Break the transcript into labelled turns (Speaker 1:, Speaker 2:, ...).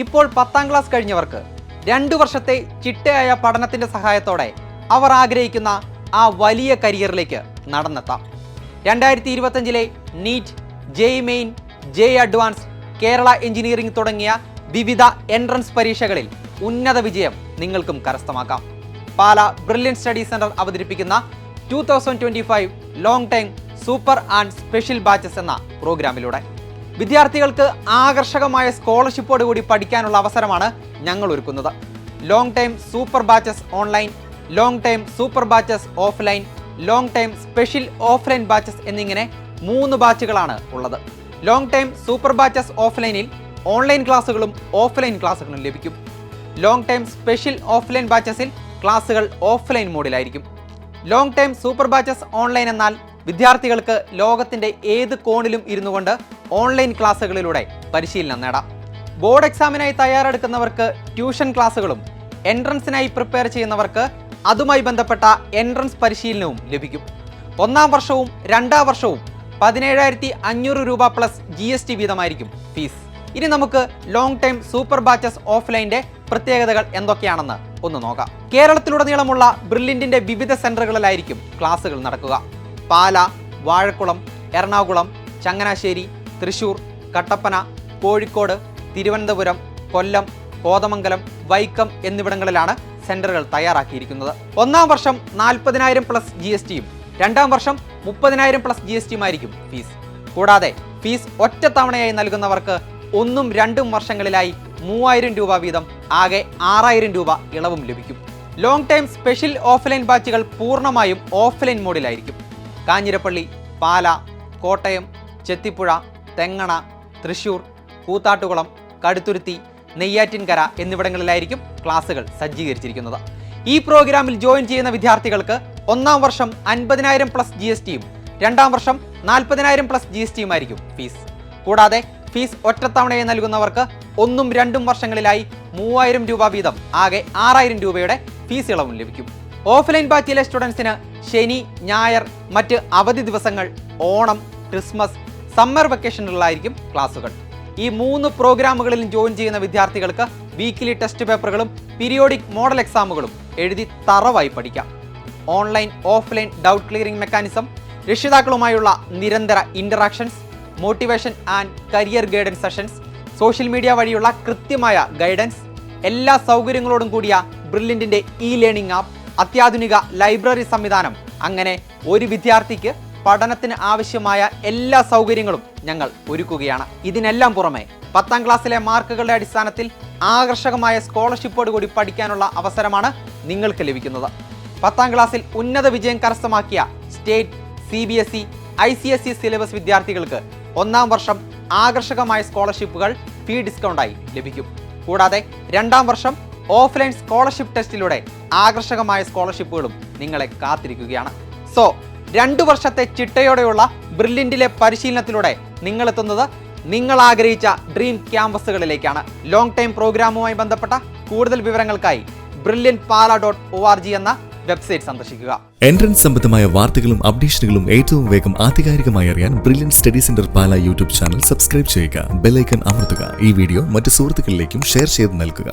Speaker 1: ഇപ്പോൾ 10ാം ക്ലാസ് കഴിഞ്ഞവർക്ക് 2 വർഷത്തെ ചിട്ടയായ പഠനത്തിന്റെ സഹായത്തോടെ അവർ ആഗ്രഹിക്കുന്ന ആ വലിയ കരിയറിലേക്ക് നടന്നെത്താം. 2025 NEET, JEE main, JEE advance, Kerala engineering തുടങ്ങിയ വിവിധ എൻട്രൻസ് പരീക്ഷകളിൽ ഉന്നത വിജയം നിങ്ങൾക്കും കരസ്ഥമാക്കാം. പാല ബ്രില്യൻറ്റ് സ്റ്റഡി സെന്റർ അവതരിപ്പിക്കുന്ന 2025 long time super and special batches എന്ന പ്രോഗ്രാമിലൂടെ വിദ്യാർത്ഥികൾക്ക് ആകർഷകമായ സ്കോളർഷിപ്പോടുകൂടി പഠിക്കാനുള്ള അവസരമാണ് ഞങ്ങൾ ഒരുക്കുന്നത്. Long time super batches online, long time super batches offline, long time special offline batches എന്നിങ്ങനെ 3 ബാച്ചുകളാണ് ഉള്ളത്. ലോങ് ടൈം സൂപ്പർ ബാച്ചസ് ഓഫ്ലൈനിൽ ഓൺലൈൻ ക്ലാസ്സുകളും ഓഫ്ലൈൻ ക്ലാസ്സുകളും ലഭിക്കും. ലോങ് ടൈം സ്പെഷ്യൽ ഓഫ്ലൈൻ ബാച്ചസിൽ ക്ലാസ്സുകൾ ഓഫ്ലൈൻ മോഡിലായിരിക്കും. Long time super batches online എന്നാൽ വിദ്യാർത്ഥികൾക്ക് ലോകത്തിൻ്റെ ഏത് കോണിലും ഇരുന്നു കൊണ്ട് ഓൺലൈൻ ക്ലാസ്സുകളിലൂടെ പരിശീലനം നേടാം. ബോർഡ് എക്സാമിനായി തയ്യാറെടുക്കുന്നവർക്ക് ട്യൂഷൻ ക്ലാസ്സുകളും എൻട്രൻസിനായി പ്രിപ്പയർ ചെയ്യുന്നവർക്ക് അതുമായി ബന്ധപ്പെട്ട എൻട്രൻസ് പരിശീലനവും ലഭിക്കും. 1ാം വർഷവും 2ാം വർഷവും 17,500 രൂപ പ്ലസ് GST വീതമായിരിക്കും ഫീസ്. ഇനി നമുക്ക് ലോങ് ടൈം സൂപ്പർ ബാച്ചസ് ഓഫ്ലൈൻ്റെ പ്രത്യേകതകൾ എന്തൊക്കെയാണെന്ന് ഒന്ന് നോക്കാം. കേരളത്തിലുടനീളമുള്ള ബ്രില്യൻറ്റിൻ്റെ വിവിധ സെന്ററുകളിലായിരിക്കും ക്ലാസ്സുകൾ നടക്കുക. പാല, വാഴക്കുളം, എറണാകുളം, ചങ്ങനാശ്ശേരി, തൃശൂർ, കട്ടപ്പന, കോഴിക്കോട്, തിരുവനന്തപുരം, കൊല്ലം, കോതമംഗലം, വൈക്കം എന്നിവിടങ്ങളിലാണ് സെന്ററുകൾ തയ്യാറാക്കിയിരിക്കുന്നത്. 1ാം വർഷം 40,000 പ്ലസ് GSTയും 2ാം വർഷം 30,000 പ്ലസ് GSTയുമായിരിക്കും ഫീസ്. കൂടാതെ ഫീസ് ഒറ്റത്തവണയായി നൽകുന്നവർക്ക് 1ഉം 2ഉം വർഷങ്ങളിലായി 3,000 രൂപ വീതം ആകെ 6,000 രൂപ ഇളവും ലഭിക്കും. ലോങ് ടൈം സ്പെഷ്യൽ ഓഫ്ലൈൻ ബാച്ചുകൾ പൂർണ്ണമായും ഓഫ്ലൈൻ മോഡിലായിരിക്കും. കാഞ്ഞിരപ്പള്ളി, പാല, കോട്ടയം, ചെത്തിപ്പുഴ, തെങ്ങണ, തൃശൂർ, കൂത്താട്ടുകുളം, കടുത്തുരുത്തി, നെയ്യാറ്റിൻകര എന്നിവിടങ്ങളിലായിരിക്കും ക്ലാസ്സുകൾ സജ്ജീകരിച്ചിരിക്കുന്നത്. ഈ പ്രോഗ്രാമിൽ ജോയിൻ ചെയ്യുന്ന വിദ്യാർത്ഥികൾക്ക് 1ാം വർഷം 50,000 പ്ലസ് GSTയും 2ാം വർഷം 40,000 പ്ലസ് GSTയുമായിരിക്കും ഫീസ്. കൂടാതെ ഫീസ് ഒറ്റത്തവണയായി നൽകുന്നവർക്ക് 1ഉം 2ഉം വർഷങ്ങളിലായി 3,000 രൂപ വീതം ആകെ 6,000 രൂപയുടെ ഫീസ് ഇളവും ലഭിക്കും. ഓഫ്ലൈൻ ബാച്ചിലെ സ്റ്റുഡൻസിന് ശനി, ഞായർ, മറ്റ് അവധി ദിവസങ്ങൾ, ഓണം, ക്രിസ്മസ്, സമ്മർ വെക്കേഷനുകളിലായിരിക്കും ക്ലാസുകൾ. ഈ 3 പ്രോഗ്രാമുകളിലും ജോയിൻ ചെയ്യുന്ന വിദ്യാർത്ഥികൾക്ക് വീക്കിലി ടെസ്റ്റ് പേപ്പറുകളും പീരിയോഡിക് മോഡൽ എക്സാമുകളും എഴുതി തറവായി പഠിക്കാം. Online, offline doubt clearing mechanism, രക്ഷിതാക്കളുമായുള്ള നിരന്തര interactions, motivation and career guidance sessions, social media വഴിയുള്ള കൃത്യമായ ഗൈഡൻസ്, എല്ലാ സൗകര്യങ്ങളോടും കൂടിയ ബ്രില്യൻറ്റിൻ്റെ ലേണിംഗ് ആപ്പ്, അത്യാധുനിക ലൈബ്രറി സംവിധാനം, അങ്ങനെ ഒരു വിദ്യാർത്ഥിക്ക് പഠനത്തിന് ആവശ്യമായ എല്ലാ സൗകര്യങ്ങളും ഞങ്ങൾ ഒരുക്കുകയാണ്. ഇതിനെല്ലാം പുറമെ 10ാം ക്ലാസ്സിലെ മാർക്കുകളുടെ അടിസ്ഥാനത്തിൽ ആകർഷകമായ സ്കോളർഷിപ്പോട് കൂടി പഠിക്കാനുള്ള അവസരമാണ് നിങ്ങൾക്ക് ലഭിക്കുന്നത്. 10ാം ക്ലാസ്സിൽ ഉന്നത വിജയം കരസ്ഥമാക്കിയ സ്റ്റേറ്റ്, CBSE, ICSE സിലബസ് വിദ്യാർത്ഥികൾക്ക് 1ാം വർഷം ആകർഷകമായ സ്കോളർഷിപ്പുകൾ ഫീ ഡിസ്കൗണ്ടായി ലഭിക്കും. കൂടാതെ 2ാം വർഷം ഓഫ്ലൈൻ സ്കോളർഷിപ്പ് ടെസ്റ്റിലൂടെ ആകർഷകമായ സ്കോളർഷിപ്പുകളും നിങ്ങളെ കാത്തിരിക്കുകയാണ്. 2 വർഷത്തെ ചിട്ടയോടെയുള്ള ബ്രില്യൻറ്റിലെ പരിശീലനത്തിലൂടെ നിങ്ങളെത്തുന്നത് നിങ്ങൾ ആഗ്രഹിച്ച ഡ്രീം ക്യാമ്പസുകളിലേക്കാണ്. ലോങ് ടൈം പ്രോഗ്രാമുമായി ബന്ധപ്പെട്ട കൂടുതൽ വിവരങ്ങൾക്കായി brilliantpala.org എന്ന വെബ്സൈറ്റ് സന്ദർശിക്കുക.
Speaker 2: എൻട്രൻസ് സംബന്ധമായ വാർത്തകളും അപ്ഡേഷനുകളും ഏറ്റവും വേഗം ആധികാരികമായി അറിയാൻ ബ്രില്യൻറ്റ് സ്റ്റഡി സെന്റർ പാല യൂട്യൂബ് ചാനൽ സബ്സ്ക്രൈബ് ചെയ്യുക. ബെൽ ഐക്കൺ അമർത്തുക. ഈ വീഡിയോ മറ്റ് സുഹൃത്തുക്കളിലേക്കും ഷെയർ ചെയ്ത് നൽകുക.